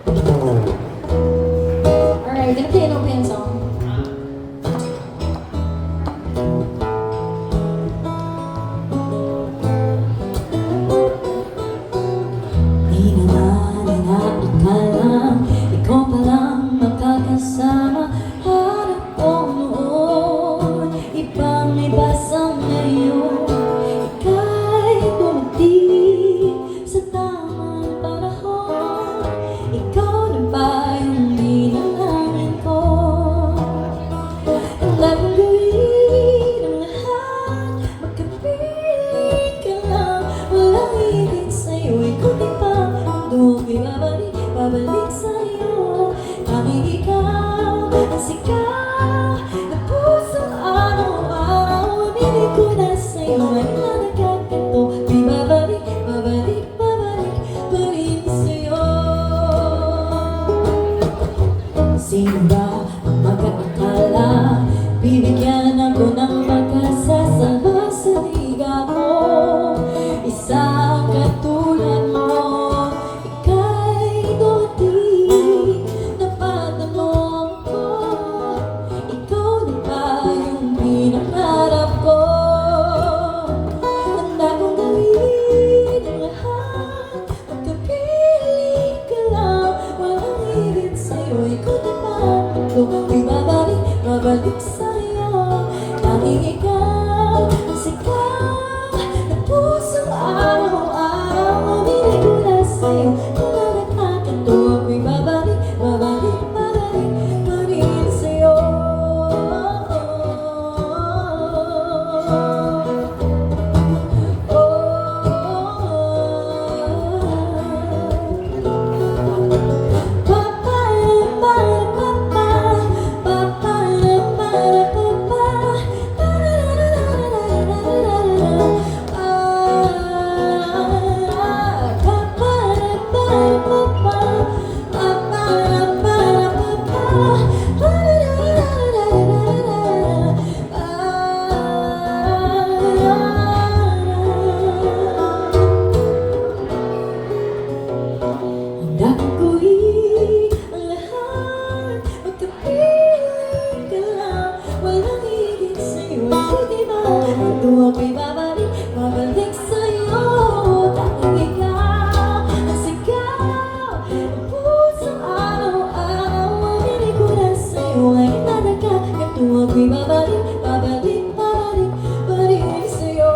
Alright, gonna play an open song. Di naman inaakala ikaw palang makakasama. Hanap ko noon ibang iba sa ngayon. Ika'y bumati sa tamang panahon. Ikaw na ba yung hinahangin ko? Ang gawin ang lahat, magkapiling ka lang. Walang higit sa'yo, ikaw di pa mundo ko'y babalik sa'yo. Tanging ikaw ang sigaw na pusong araw-araw. Aminin ko na sa'yo, ngayon na nagkaganto, ko'y babalik pa rin sa'yo. Sino ba ang mag-aakala bibigyan ako ng magkasasama sa liga mo? Isang katulad mo, ika'y dumating, napatanong ko, ikaw na ba yung pinangarap ko? Handa kong gawin ang lahat, magkapiling ka lang. Walang higit sa'yo, ikaw na ba ito? Ko'y babalik sa'yo. Tanging ikaw ang sigaw na pusong araw-araw. Aminin ko na sa'yo, kung na nagkakanto, ako'y babalik pa rin sa'yo. Handa kong gawin ang lahat, magkapiling ka lang. Walang higit sa'yo, ikaw di ba mundo ako'y babalik sa'yo. Tanging ikaw ang sigaw ng pusong araw-araw. Aminin ko na sa'yo, ngayon na nagkaganto, ako'y babalik pa rin sa'yo.